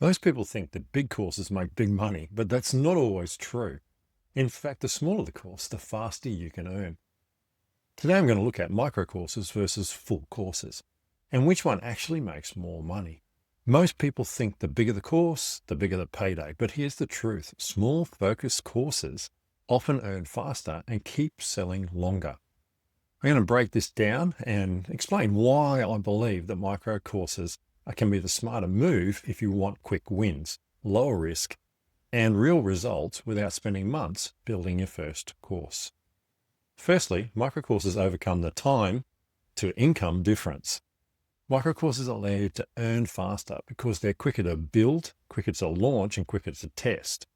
Most people think that big courses make big money, but that's not always true. In fact, the smaller the course, the faster you can earn. Today I'm going to look at micro courses versus full courses and which one actually makes more money. Most people think the bigger the course, the bigger the payday, but here's the truth. Small focused courses often earn faster and keep selling longer. I'm going to break this down and explain why I believe that micro courses can be the smarter move if you want quick wins, lower risk, and real results without spending months building your first course. Firstly, micro courses overcome the time to income difference. Micro courses allow you to earn faster because they're quicker to build, quicker to launch, and quicker to test.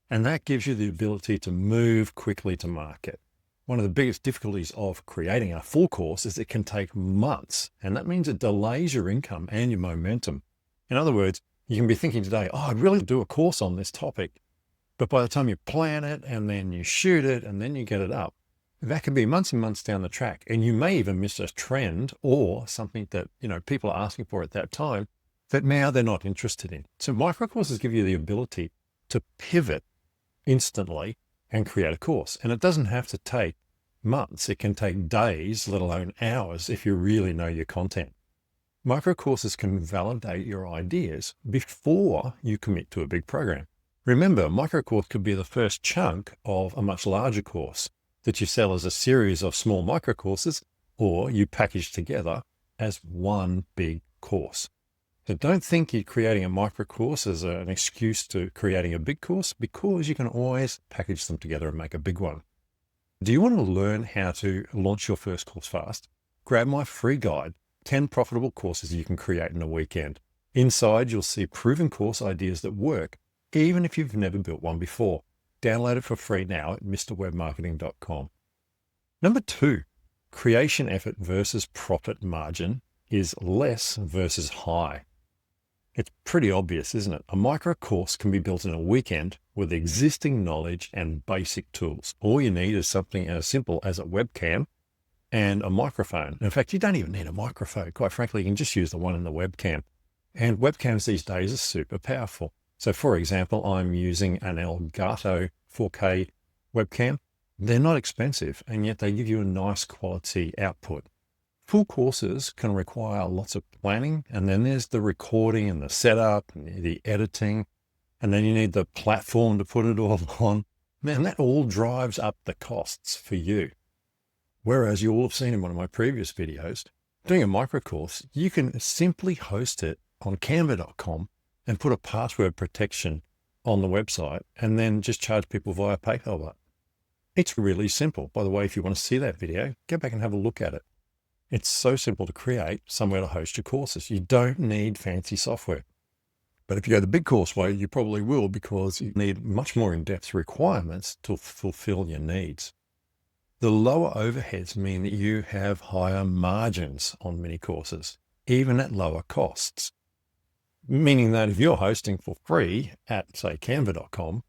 And that gives you the ability to move quickly to market. One of the biggest difficulties of creating a full course is it can take months, and that means it delays your income and your momentum. In other words, you can be thinking today, oh, I'd really do a course on this topic. But by the time you plan it and then you shoot it and then you get it up, that could be months and months down the track. And you may even miss a trend or something that, people are asking for at that time that now they're not interested in. So micro courses give you the ability to pivot instantly and create a course. And it doesn't have to take months. It can take days, let alone hours, if you really know your content. Micro courses can validate your ideas before you commit to a big program. Remember, a micro course could be the first chunk of a much larger course that you sell as a series of small micro courses, or you package together as one big course. So don't think you're creating a micro course as an excuse to creating a big course, because you can always package them together and make a big one. Do you want to learn how to launch your first course fast? Grab my free guide, 10 profitable courses you can create in a weekend. Inside, you'll see proven course ideas that work, even if you've never built one before. Download it for free now at mrwebmarketing.com. Number 2, creation effort versus profit margin is less versus high. It's pretty obvious, isn't it? A micro course can be built in a weekend with existing knowledge and basic tools. All you need is something as simple as a webcam and a microphone. In fact, you don't even need a microphone. Quite frankly, you can just use the one in the webcam. And webcams these days are super powerful. So for example, I'm using an Elgato 4K webcam. They're not expensive, and yet they give you a nice quality output. Full courses can require lots of planning, and then there's the recording and the setup and the editing, and then you need the platform to put it all on. Man, that all drives up the costs for you. Whereas you'll have seen in one of my previous videos, doing a micro course, you can simply host it on canva.com and put a password protection on the website and then just charge people via PayPal. It's really simple. By the way, if you want to see that video, go back and have a look at it. It's so simple to create somewhere to host your courses. You don't need fancy software. But if you go the big course way, you probably will, because you need much more in-depth requirements to fulfill your needs. The lower overheads mean that you have higher margins on mini courses, even at lower costs. Meaning that if you're hosting for free at, say, canva.com,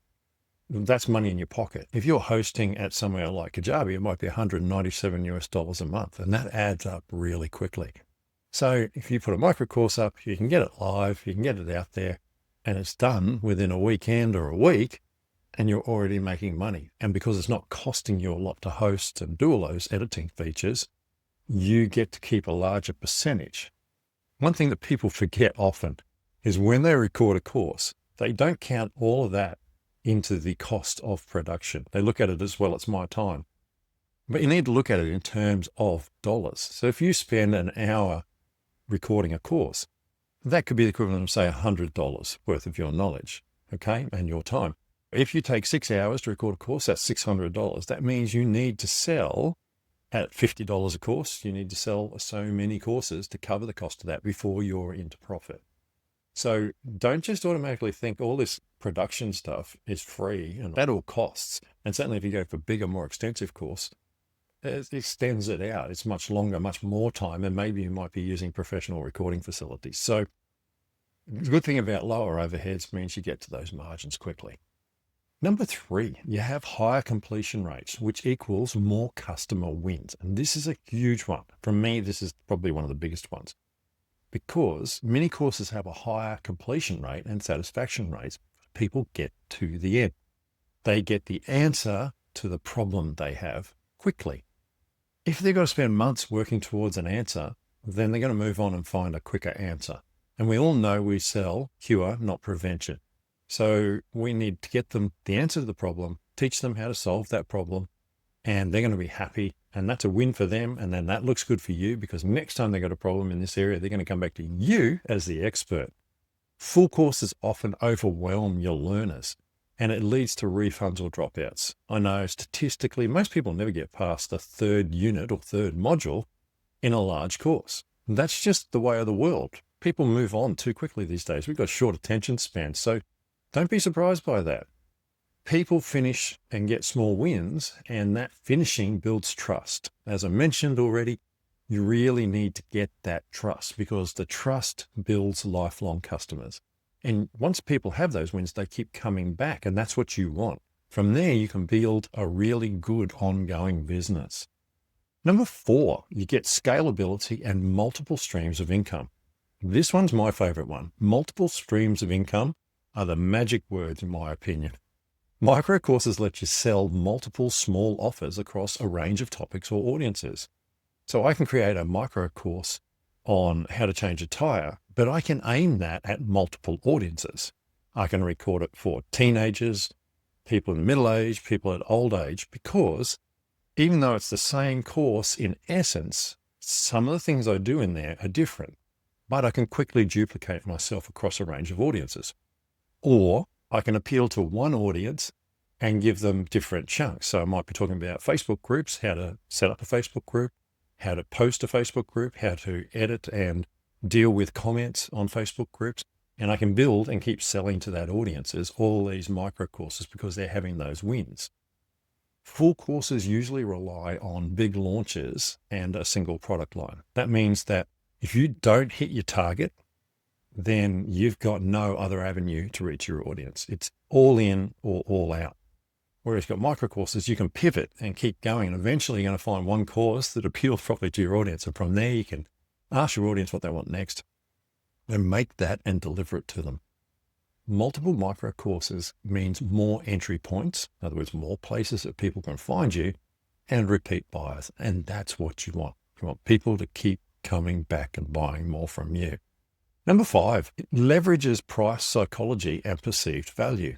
that's money in your pocket. If you're hosting at somewhere like Kajabi, it might be $197 a month, and that adds up really quickly. So if you put a micro course up, you can get it live, you can get it out there, and it's done within a weekend or a week, and you're already making money. And because it's not costing you a lot to host and do all those editing features, you get to keep a larger percentage. One thing that people forget often is when they record a course, they don't count all of that into the cost of production. They look at it as, well, it's my time. But you need to look at it in terms of dollars. So if you spend an hour recording a course, that could be the equivalent of, say, $100 worth of your knowledge, okay, and your time. If you take 6 hours to record a course, that's $600. That means you need to sell at $50 a course. You need to sell so many courses to cover the cost of that before you're into profit. So don't just automatically think all this production stuff is free and that all costs. And certainly if you go for bigger, more extensive course, it extends it out. It's much longer, much more time, and maybe you might be using professional recording facilities. So the good thing about lower overheads means you get to those margins quickly. Number 3, you have higher completion rates, which equals more customer wins. And this is a huge one. For me, this is probably one of the biggest ones. because mini courses have a higher completion rate and satisfaction rates. People get to the end. They get the answer to the problem they have quickly. If they've got to spend months working towards an answer, then they're going to move on and find a quicker answer. And we all know we sell cure, not prevention. So we need to get them the answer to the problem, teach them how to solve that problem, and they're going to be happy. And that's a win for them. And then that looks good for you, because next time they got a problem in this area, they're going to come back to you as the expert. Full courses often overwhelm your learners, and it leads to refunds or dropouts. I know statistically, most people never get past the third unit or third module in a large course. That's just the way of the world. People move on too quickly these days. We've got short attention spans, so don't be surprised by that. People finish and get small wins, and that finishing builds trust. As I mentioned already, you really need to get that trust, because the trust builds lifelong customers. And once people have those wins, they keep coming back, and that's what you want. From there, you can build a really good ongoing business. Number 4, you get scalability and multiple streams of income. This one's my favorite one. Multiple streams of income are the magic words, in my opinion. Micro courses let you sell multiple small offers across a range of topics or audiences. So I can create a micro course on how to change a tire, but I can aim that at multiple audiences. I can record it for teenagers, people in middle age, people at old age, because even though it's the same course in essence, some of the things I do in there are different, but I can quickly duplicate myself across a range of audiences. Or I can appeal to one audience and give them different chunks. So I might be talking about Facebook groups, how to set up a Facebook group, how to post a Facebook group, how to edit and deal with comments on Facebook groups. And I can build and keep selling to that audiences all these micro courses, because they're having those wins. Full courses usually rely on big launches and a single product line. That means that if you don't hit your target, then you've got no other avenue to reach your audience. It's all in or all out. Whereas you've got micro courses, you can pivot and keep going. And eventually you're going to find one course that appeals properly to your audience. And from there, you can ask your audience what they want next and make that and deliver it to them. Multiple micro courses means more entry points. In other words, more places that people can find you, and repeat buyers. And that's what you want. You want people to keep coming back and buying more from you. Number 5, it leverages price psychology and perceived value.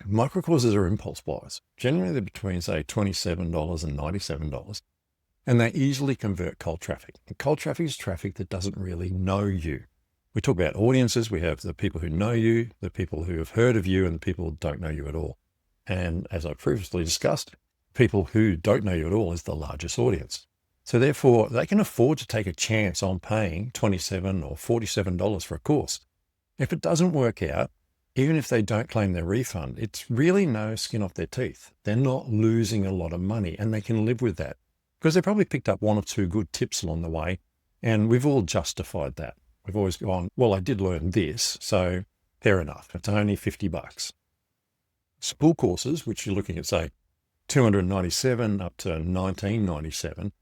Micro courses are impulse buys. Generally, they're between, say, $27 and $97, and they easily convert cold traffic. And cold traffic is traffic that doesn't really know you. We talk about audiences. We have the people who know you, the people who have heard of you, and the people who don't know you at all. And as I previously discussed, people who don't know you at all is the largest audience. So therefore, they can afford to take a chance on paying $27 or $47 for a course. If it doesn't work out, even if they don't claim their refund, it's really no skin off their teeth. They're not losing a lot of money, and they can live with that, because they probably picked up 1 or 2 good tips along the way, and we've all justified that. We've always gone, well, I did learn this, so fair enough. It's only $50. Full courses, which you're looking at, say, $297 up to $19.97,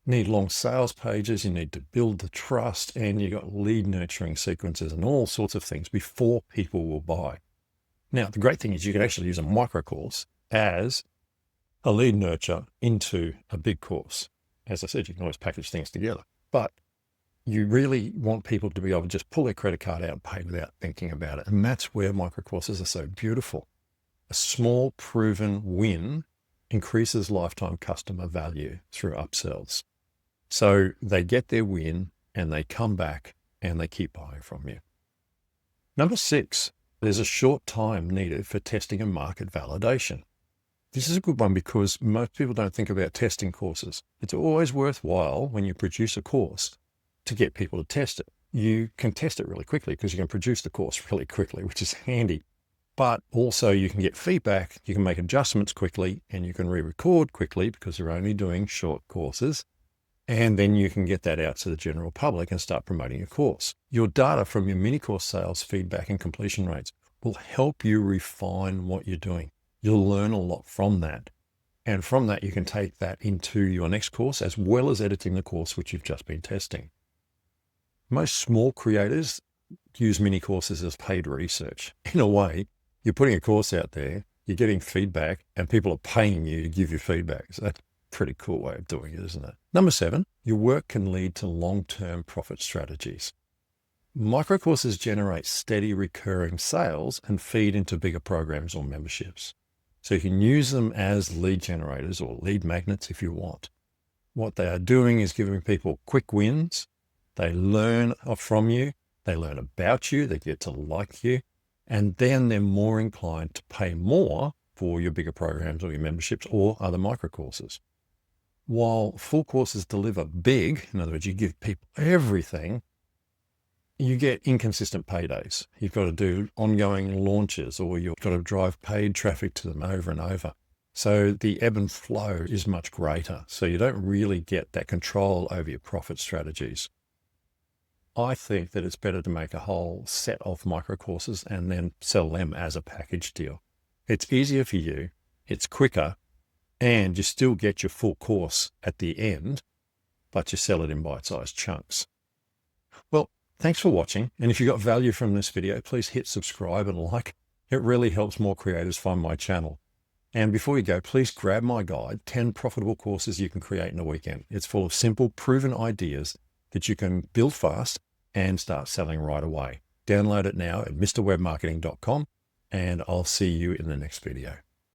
need long sales pages, you need to build the trust, and you've got lead nurturing sequences and all sorts of things before people will buy. Now, the great thing is you can actually use a micro course as a lead nurture into a big course. As I said, you can always package things together, but you really want people to be able to just pull their credit card out and pay without thinking about it. And that's where micro courses are so beautiful. A small proven win increases lifetime customer value through upsells. So they get their win and they come back and they keep buying from you. Number 6, there's a short time needed for testing and market validation. This is a good one because most people don't think about testing courses. It's always worthwhile when you produce a course to get people to test it. You can test it really quickly because you can produce the course really quickly, which is handy. But also you can get feedback, you can make adjustments quickly, and you can re-record quickly because you're only doing short courses. And then you can get that out to the general public and start promoting your course. Your data from your mini course sales, feedback, and completion rates will help you refine what you're doing. You'll learn a lot from that. And from that, you can take that into your next course, as well as editing the course which you've just been testing. Most small creators use mini courses as paid research. In a way, you're putting a course out there, you're getting feedback, and people are paying you to give you feedback. So that's a pretty cool way of doing it, isn't it? Number 7, your work can lead to long-term profit strategies. Microcourses generate steady recurring sales and feed into bigger programs or memberships. So you can use them as lead generators or lead magnets if you want. What they are doing is giving people quick wins. They learn from you. They learn about you. They get to like you. And then they're more inclined to pay more for your bigger programs or your memberships or other microcourses. While full courses deliver big, in other words, you give people everything, you get inconsistent paydays. You've got to do ongoing launches, or you've got to drive paid traffic to them over and over. So the ebb and flow is much greater. So you don't really get that control over your profit strategies. I think that it's better to make a whole set of micro courses and then sell them as a package deal. It's easier for you, it's quicker, and you still get your full course at the end, but you sell it in bite-sized chunks. Well, thanks for watching. And if you got value from this video, please hit subscribe and like. It really helps more creators find my channel. And before you go, please grab my guide, 10 profitable courses you can create in a weekend. It's full of simple, proven ideas that you can build fast and start selling right away. Download it now at mrwebmarketing.com, and I'll see you in the next video.